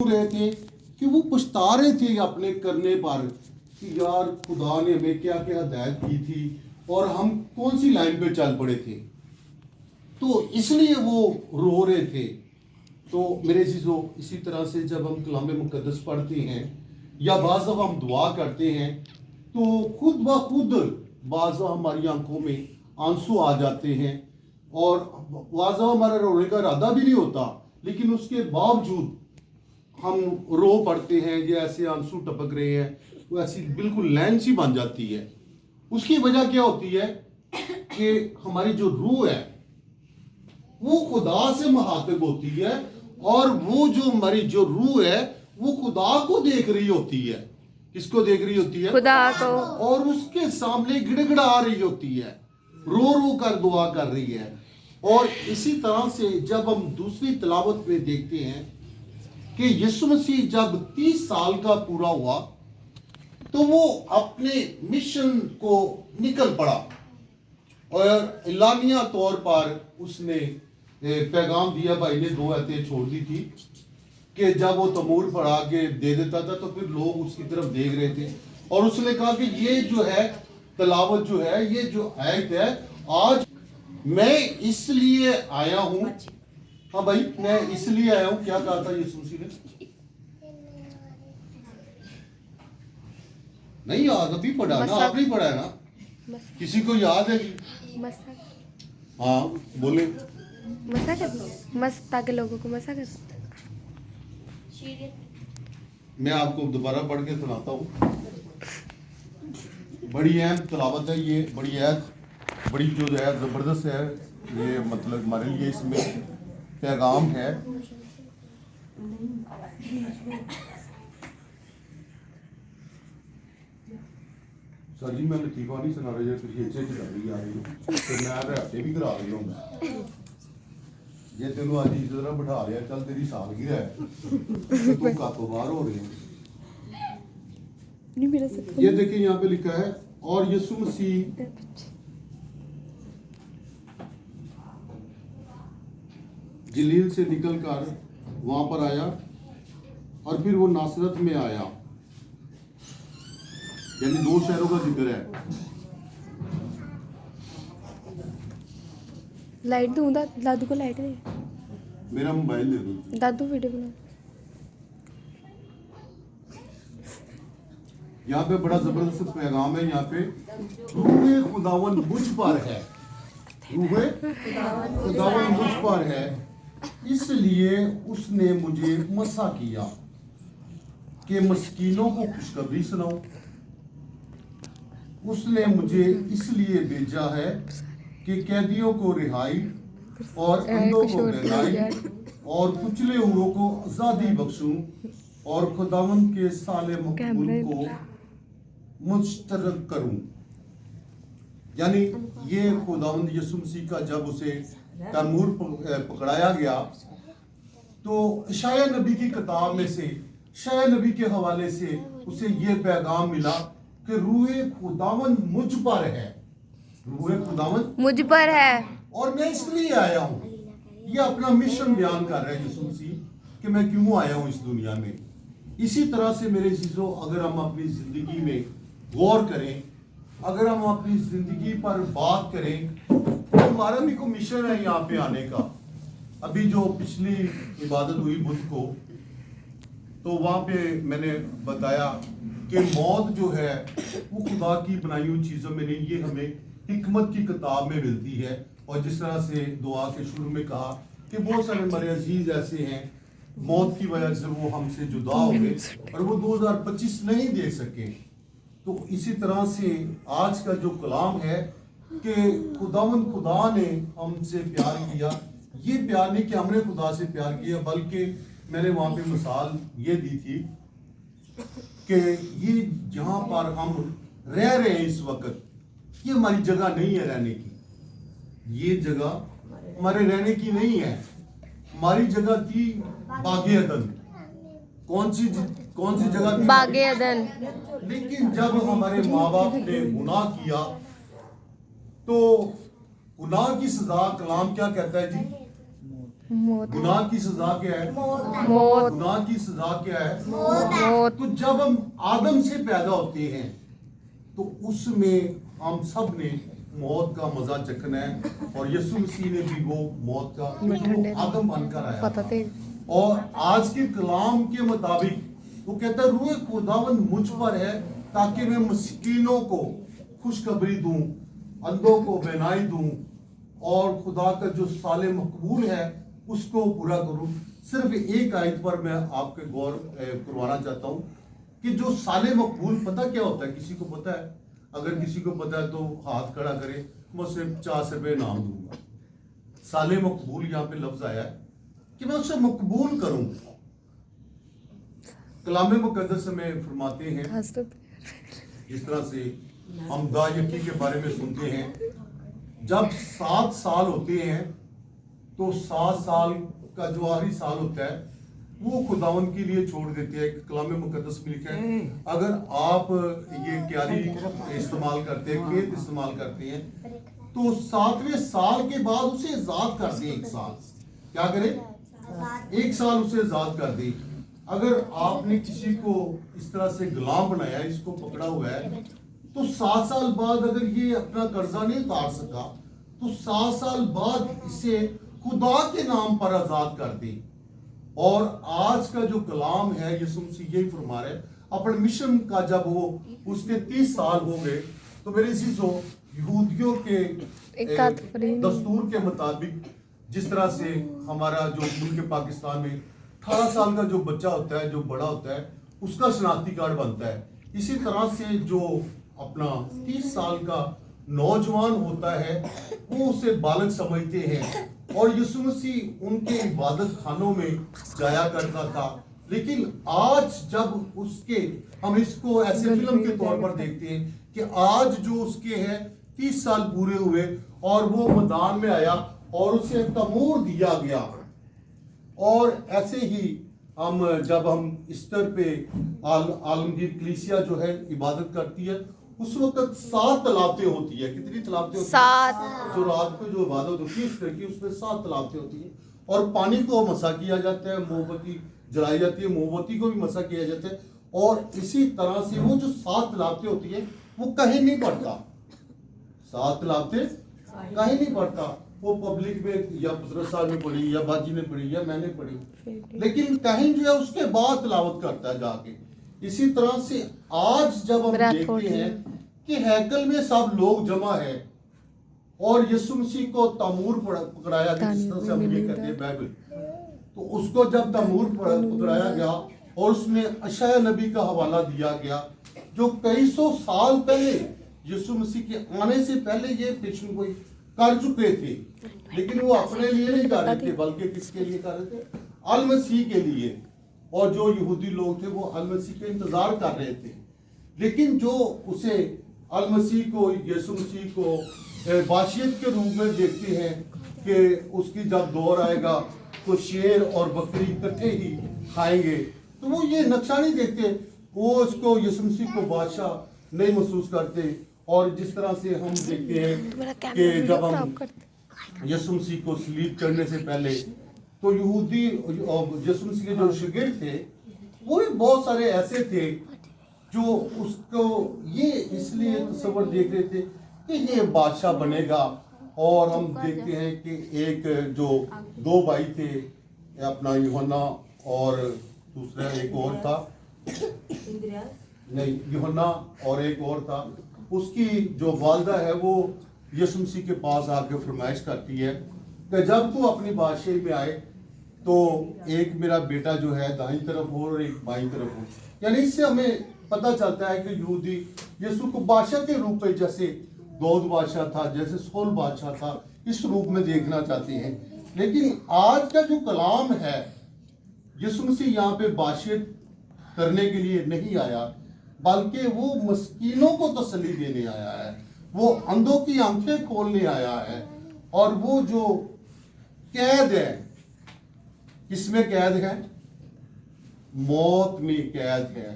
रहे थे कि वो पछता रहे थे अपने करने पर कि यार खुदा ने हमें क्या क्या हिदायत की थी और हम कौन सी लाइन पे चल पड़े थे, तो इसलिए वो रो रहे थे। तो मेरे चीज़ों, इसी तरह से जब हम कलाम मुकद्दस पढ़ते हैं या बाज़ दफ़ा हम दुआ करते हैं तो खुद ब खुद बाज़ दफ़ा हमारी आंखों में आंसू आ जाते हैं और बाज़ दफ़ा हमारा रोने का इरादा भी नहीं होता, लेकिन उसके बावजूद हम रो पड़ते हैं। ये ऐसे आंसू टपक रहे हैं, वो ऐसी बिल्कुल लाइन सी बन जाती है। उसकी वजह क्या होती है कि हमारी जो रूह है वो खुदा से मुखातिब होती है और वो जो हमारी जो रूह है वो खुदा को देख रही होती है। किसको देख रही होती है? खुदा को। और उसके सामने गिड़गिड़ा रही होती है, रो रो कर दुआ कर रही है। और इसी तरह से जब हम दूसरी तिलावत में देखते हैं कि यीशु मसीह जब 30 साल का पूरा हुआ तो वो अपने मिशन को निकल पड़ा और इलानिया तौर पर उसने पैगाम दिया। भाई ने 2 आयतें छोड़ दी थी कि जब वो तमूर फड़ा के दे देता था तो फिर लोग उसकी तरफ देख रहे थे और उसने कहा कि ये जो है तिलावत जो है, ये जो आयत है, आज मैं इसलिए आया हूँ। हाँ भाई, मैं इसलिए आया हूँ। क्या कहा था यीशु मसीह ने? नहीं याद, अभी पढ़ा ना, आपने ही पढ़ा है ना? किसी को याद है कि? हाँ बोले। मसा कर मस्त, ताकि लोगों को मसा कर। मैं आपको दोबारा पढ़ के सुनाता हूँ। बड़ी अहम तिलावत है ये, बड़ी आयत, बड़ी जो है ज़बरदस्त है ये, मतलब हमारे लिए इसमें पैगाम है। सर जी मैं लतीफ़ा नहीं सुना रही, तुझे अच्छे कर रही आ रही हूँ तो मैं हटे भी करा रही हूँ। जे तेन अज इस तरह बिठा लिया, चल तेरी सालगिरह है, तू कातों बाहर हो रही है। ये देखिए यहाँ पे लिखा है, और यीशु मसीह जलील से निकलकर वहां पर आया और फिर वो नासरत में आया। यानी 2 शहरों का जिक्र है। लाइट दूं दादू को, लाइट दे। मेरा मोबाइल दे दो दादू, वीडियो बना। यहाँ पे बड़ा जबरदस्त पैगाम है। यहाँ पे रूहे खुदावन मुझ पर है, रूहे खुदावन मुझ पर है, इसलिए उसने मुझे मसा किया कि मस्कीनों को खुशखबरी सुनाऊं। उसने मुझे इसलिए भेजा है कि कैदियों को रिहाई और अंधों को बहलाई और कुचले हुओं को आजादी बख्शूं और खुदावंद के साले मकबूल को मुश्तरक करूं। यानी ये खुदावंद यीशु मसीह का जब उसे तमूर पकड़ाया गया तो शाया नबी की किताब में से, शाया नबी के हवाले से उसे ये पैगाम मिला कि रूहे खुदावंद मुझ पर है, रूहे खुदावंद मुझ पर है और मैं इसलिए आया हूँ। ये अपना मिशन बयान कर रहा है यीशु मसीह कि मैं क्यों आया हूँ इस दुनिया में। इसी तरह से मेरे चीज़ों, अगर हम अपनी ज़िंदगी में गौर करें, अगर हम अपनी ज़िंदगी पर बात करें तो हमारा भी कोई मिशन है यहाँ पे आने का। अभी जो पिछली इबादत हुई बुध को, तो वहाँ पे मैंने बताया कि मौत जो है वो खुदा की बनाई हुई चीज़ों में नहीं, ये हमें हिकमत की किताब में मिलती है। और जिस तरह से दुआ के शुरू में कहा कि बहुत सारे हमारे अजीज ऐसे हैं मौत की वजह से वो हमसे जुदा हो गए और वो 2025 नहीं देख सके। तो इसी तरह से आज का जो कलाम है कि खुदावंद खुदा ने हमसे प्यार किया, ये प्यार नहीं कि हमने खुदा से प्यार किया, बल्कि मैंने वहाँ पे मिसाल ये दी थी कि ये जहाँ पर हम रह रहे हैं इस वक्त, ये हमारी जगह नहीं है रहने की। ये जगह हमारे रहने की नहीं है। हमारी जगह थी बागे अदन। कौन सी जगह थी? बागे अदन। लेकिन जब हमारे माँ बाप ने गुनाह किया तो गुनाह की सजा कलाम क्या कहता है जी? मौत गुनाह की सजा क्या है? मौत गुनाह की सजा क्या है? मौत तो जब हम आदम से पैदा होते हैं तो उसमें हम सब ने मौत का मजा चखना है, और यीशु मसीह ने भी वो मौत का, क्योंकि वो आदम बनकर आया पता था। थे और आज के कलाम के मुताबिक वो कहता है रूह खुदावन मुझ पर है ताकि मैं मस्कीनों को खुशखबरी दूं, अंधों को बेनाई दूं, और खुदा का जो साले मकबूल है उसको पूरा करूं। सिर्फ एक आयत पर मैं आपके गौर करवाना चाहता हूं कि जो साले मकबूल पता क्या होता है? किसी को पता है? अगर किसी को पता है तो हाथ खड़ा करे, मैं उसे 50 रुपए इनाम दूंगा। साले मकबूल यहाँ पे लफ्ज आया है कि मैं उसे मकबूल करूं। कलाम मुकद्दस में फरमाते हैं, हजरत जिस तरह से हम दायकी के बारे में सुनते हैं, जब 7 साल होते हैं तो 7 साल का जो आखिरी साल होता है वो खुदावन के लिए छोड़ देते हैं। कलाम मुकद्दस में लिखा है, अगर आप ये क्यारी इस्तेमाल करते हैं, खेत इस्तेमाल करते हैं, तो 7वें साल के बाद उसे आजाद कर दें। 1 साल क्या करें? 1 साल उसे आजाद कर दें। अगर आपने किसी को इस तरह से गुलाम बनाया, इसको पकड़ा हुआ है, तो 7 साल बाद अगर ये अपना कर्जा नहीं उतार सका तो 7 साल बाद इसे खुदा के नाम पर आजाद कर दी। और आज का जो कलाम है यीशु मसीह यही फरमा रहे, अपने मिशन का जब वो उसके 30 साल हो गए तो मेरे चीजों यहूदियों के दस्तूर के मुताबिक, जिस तरह से हमारा जो मुल्क पाकिस्तान में 18 साल का जो बच्चा होता है, जो बड़ा होता है, उसका शनाख्ती कार्ड बनता है, इसी तरह से जो अपना 30 साल का नौजवान होता है वो उसे बालक समझते हैं। और यीशु मसीह उनके इबादत खानों में जाया करता था, लेकिन आज जब उसके, हम इसको ऐसे फिल्म के तौर पर देखते हैं कि आज जो उसके हैं 30 साल पूरे हुए और वो मैदान में आया और उसे तमूर दिया गया। और ऐसे ही जब हम ईस्टर पे आलमगीर कलीसिया जो है इबादत करती है, उस वक्त 7 तलावतें होती है। कितनी तलावतें होती है? जो रात को जो इबादत होती है ईस्टर की, उसमें 7 तलावतें होती है। और पानी को मसा किया जाता है, मोमबत्ती जलाई जाती है, मोमबत्ती को भी मसा किया जाता है। और इसी तरह से वो जो 7 तलावतें होती है वो कहीं नहीं पड़ता। 7 तलावतें कहीं नहीं पड़ता। वो पब्लिक में या पतरस साहब ने पढ़ी, या बाजी ने पढ़ी, या मैंने पढ़ी, लेकिन कहीं जो है उसके बाद तलावत करता है जाके। इसी तरह से आज जब हम देखते हैं कि हैकल में सब लोग जमा है और यीशु मसीह को तमूर पकड़ाया गया, जिस तरह से हम ये कहते हैं बाइबल, तो उसको जब तमूर पकड़ाया गया और उसमें अशाया नबी का हवाला दिया गया, जो कई सौ साल पहले यीशु मसीह के आने से पहले ये पेशन कोई कर चुके थे, लेकिन वो अपने लिए नहीं कर रहे थे, बल्कि किसके लिए कर रहे थे? अल मसीह के लिए। और जो यहूदी लोग थे वो अल मसीह के इंतजार कर रहे थे, लेकिन जो उसे अल मसीह को, यीशु मसीह को बाशियत के रूप में देखते हैं कि उसकी जब दौर आएगा तो शेर और बकरी इकट्ठे ही खाएंगे, तो वो ये नक्शा नहीं देखते, वो उसको यीशु मसीह को बादशाह नहीं महसूस करते। और जिस तरह से हम देखते हैं कि जब हम यीशु मसीह को सलीब चढ़ने से पहले, तो यहूदी यीशु मसीह के जो शागिर्द थे वो भी बहुत सारे ऐसे थे जो उसको ये इसलिए तस्वर देख रहे थे कि ये बादशाह बनेगा। और हम देखते हैं कि एक जो 2 भाई थे, अपना यूहन्ना और दूसरा एक और था, नहीं यूहन्ना और एक और था, उसकी जो वालदा है वो यीशु मसीह के पास आके फरमाइश करती है कि जब तू अपनी बादशाही में आए तो एक मेरा बेटा जो है दाईं तरफ हो और एक बाईं तरफ हो। यानी इससे हमें पता चलता है कि यहूदी यीशु को बादशाह के रूप में, जैसे दाऊद बादशाह था, जैसे सौल बादशाह था, इस रूप में देखना चाहते हैं। लेकिन आज का जो कलाम है, यीशु मसीह यहाँ पे बादशाहत करने के लिए नहीं आया, बल्कि वो मस्कीनों को तसल्ली देने आया है, वो अंधों की आंखें खोलने आया है। और वो जो कैद है, किसमें कैद है? मौत में कैद है,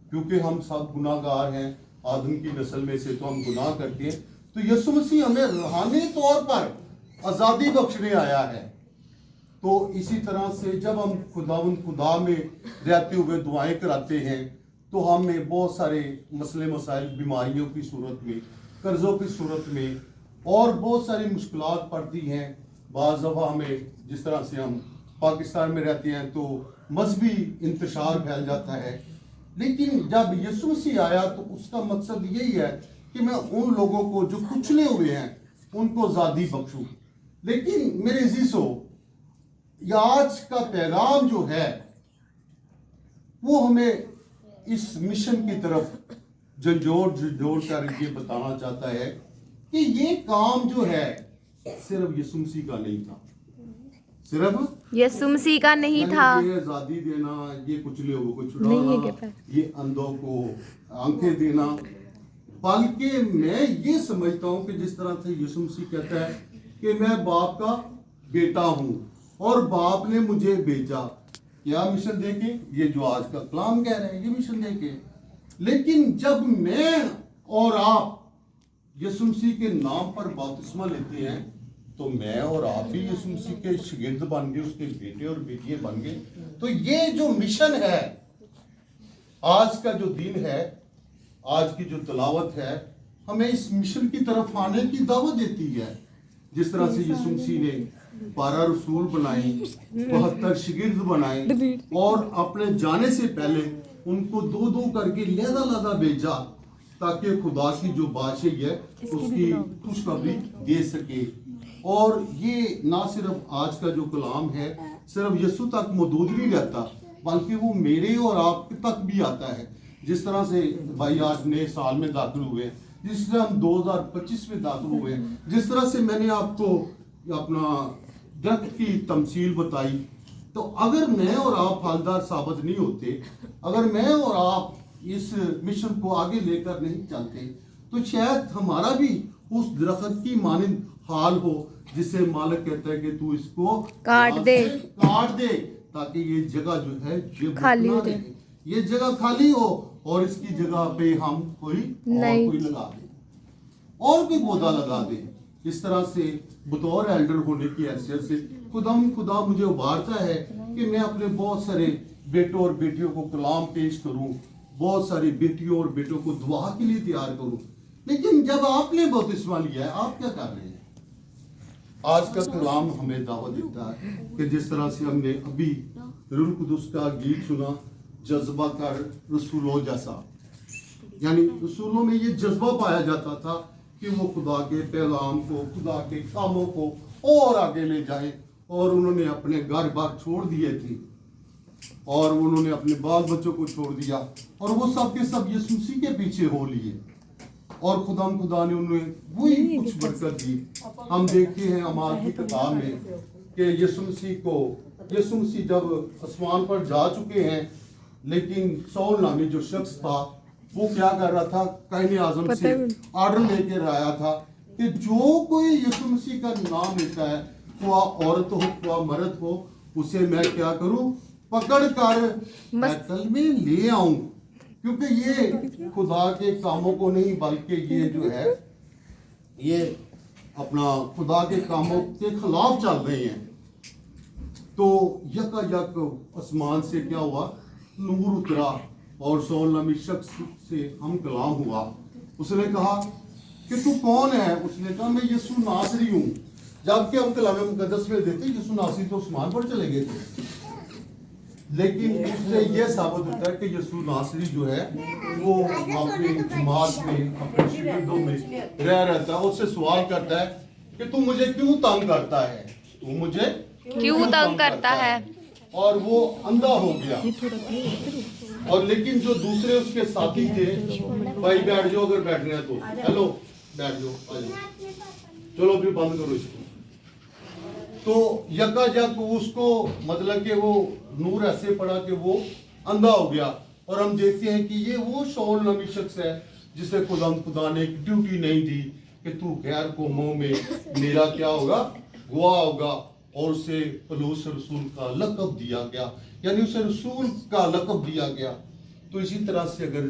क्योंकि हम सब गुनाहगार हैं, आदम की नस्ल में से तो हम गुनाह करते हैं। तो यीशु मसीह हमें रूहानी तौर पर आज़ादी बख्शने आया है। तो इसी तरह से जब हम खुदा में रहते हुए दुआएं कराते हैं तो हमें बहुत सारे मसले मसाइल बीमारियों की सूरत में, कर्ज़ों की सूरत में और बहुत सारी मुश्किलात पड़ती हैं। बाज़ दफ़ा हमें, जिस तरह से हम पाकिस्तान में रहते हैं तो मजहबी इंतशार फैल जाता है, लेकिन जब यीशु मसीह आया तो उसका मकसद यही है कि मैं उन लोगों को जो कुचले हुए हैं उनको आज़ादी बख्शूं। लेकिन मेरे अज़ीज़ों, आज का पैगाम जो है वो हमें इस मिशन की तरफ झंझोड़ कर ये बताना चाहता है कि ये काम जो है सिर्फ यीशु मसीह का नहीं था, सिर्फ यीशु मसीह का नहीं था। ये आजादी देना, ये कुचले लोगों को नहीं है छुड़ाना, के पास। ये अंधों को आंखें देना, बल्कि मैं ये समझता हूँ कि जिस तरह से यीशु मसीह कहता है कि मैं बाप का बेटा हूँ और बाप ने मुझे भेजा, क्या मिशन देके, ये जो आज का कलाम कह रहे हैं ये मिशन देके। लेकिन जब मैं और आप यीशु मसीह के नाम पर बपतिस्मा लेते हैं तो मैं और आप भी यीशु मसीह के शागिर्द बन गए, उसके बेटे और बेटियां बन गए। तो ये जो मिशन है, आज का जो दिन है, आज की जो तलावत है, हमें इस मिशन की तरफ आने की दावत देती है। जिस तरह से यीशु मसीह ने 12 रसूल बनाए, 72 शागिर्द बनाए और अपने जाने से पहले उनको 2-2 करके लहदा भेजा ताकि खुदा की जो बादशाही है उसकी खुशखबरी दे सके। और ये ना सिर्फ आज का जो कलाम है सिर्फ यीशु तक महदूद नहीं रहता, बल्कि वो मेरे और आप तक भी आता है। जिस तरह से भाई आज नए साल में दाखिल हुए, जिस तरह हम 2025 में दाखिल हुए, जिस तरह से मैंने आपको अपना दरख्त की तमसील बताई, तो अगर मैं और आप फलदार साबित नहीं होते, अगर मैं और आप इस मिशन को आगे लेकर नहीं चलते, तो शायद हमारा भी उस दरख्त की मानिंद हाल हो जिसे मालिक कहता है कि तू इसको काट दे ताकि ये जगह जो है ये खाली हो रहे, ये जगह खाली हो और इसकी जगह पे हम कोई लगा दे और कोई पौधा लगा दे। इस तरह से बतौर एल्डर होने की हैसियत से खुदा मुझे उभारता है कि मैं अपने बहुत सारे बेटों और बेटियों को कलाम पेश करूं, बहुत सारी बेटियों और बेटों को दुआ के लिए तैयार करूं। लेकिन जब आपने बपतिस्मा लिया है, आप क्या कर रहे हैं? आज का कलाम हमें दावत देता है कि जिस तरह से हमने अभी रूह कुदुस का गीत सुना, जज्बा कर रसूलों जैसा, यानी रसूलों में ये जज्बा पाया जाता था कि वो खुदा के पैगाम को, खुदा के कामों को और आगे ले जाए। और उन्होंने अपने घर बार छोड़ दिए थे और उन्होंने अपने बाल बच्चों को छोड़ दिया और वो सब के सब यीशु मसीह के पीछे हो लिए और खुदा ने उन्हें वही कुछ बरकत दी। हम देखते हैं अमाल की किताब में कि यीशु मसीह जब आसमान पर जा चुके हैं, लेकिन सौल नामी जो शख्स था वो क्या कर रहा था, कायने आजम से ऑर्डर लेकर आया था कि जो कोई यीशु मसीह का नाम लेता है, वो औरत हो वो मर्द हो, उसे मैं क्या करूं, पकड़ कर बैतल में ले आऊं। क्योंकि ये खुदा के कामों को नहीं, बल्कि ये जो है ये अपना खुदा के कामों के खिलाफ चल रहे हैं। तो यकायक आसमान से क्या हुआ, नूर उतरा और सौल नामी शख्स से हम कलाम हुआ। उसने कहा कि तू कौन है? उसने कहा मैं यीशु नासरी हूँ। जबकि हम कलाम मुकद्दस में देते यीशु नासरी तो आसमान पर चले गए थे, लेकिन उससे यह साबित होता है कि यीशु नासरी जो है वो अपने जमात में, अपने शागिर्दों में रह रहता है। उससे सवाल करता है कि तू मुझे क्यों तंग करता है, तू मुझे क्यों तंग करता है? और वो अंधा हो गया। और लेकिन जो दूसरे उसके साथी थे, भाई बैठ जाओ अगर बैठना है तो, हेलो बैठ जाओ, आ जाओ, चलो अभी बंद करो इसको। तो यकायक उसको मतलब कि वो नूर ऐसे पड़ा कि वो अंधा हो गया। और हम देखते हैं कि ये वो शौल नामी शख्स है जिसे खुदा ने एक ड्यूटी नहीं दी कि तू गैर कौमों में मेरा क्या होगा, गवाह होगा। और उसे पलूस रसूल का लक़ब दिया गया, यानी उसे रसूल का लक़ब दिया गया। तो इसी तरह से अगर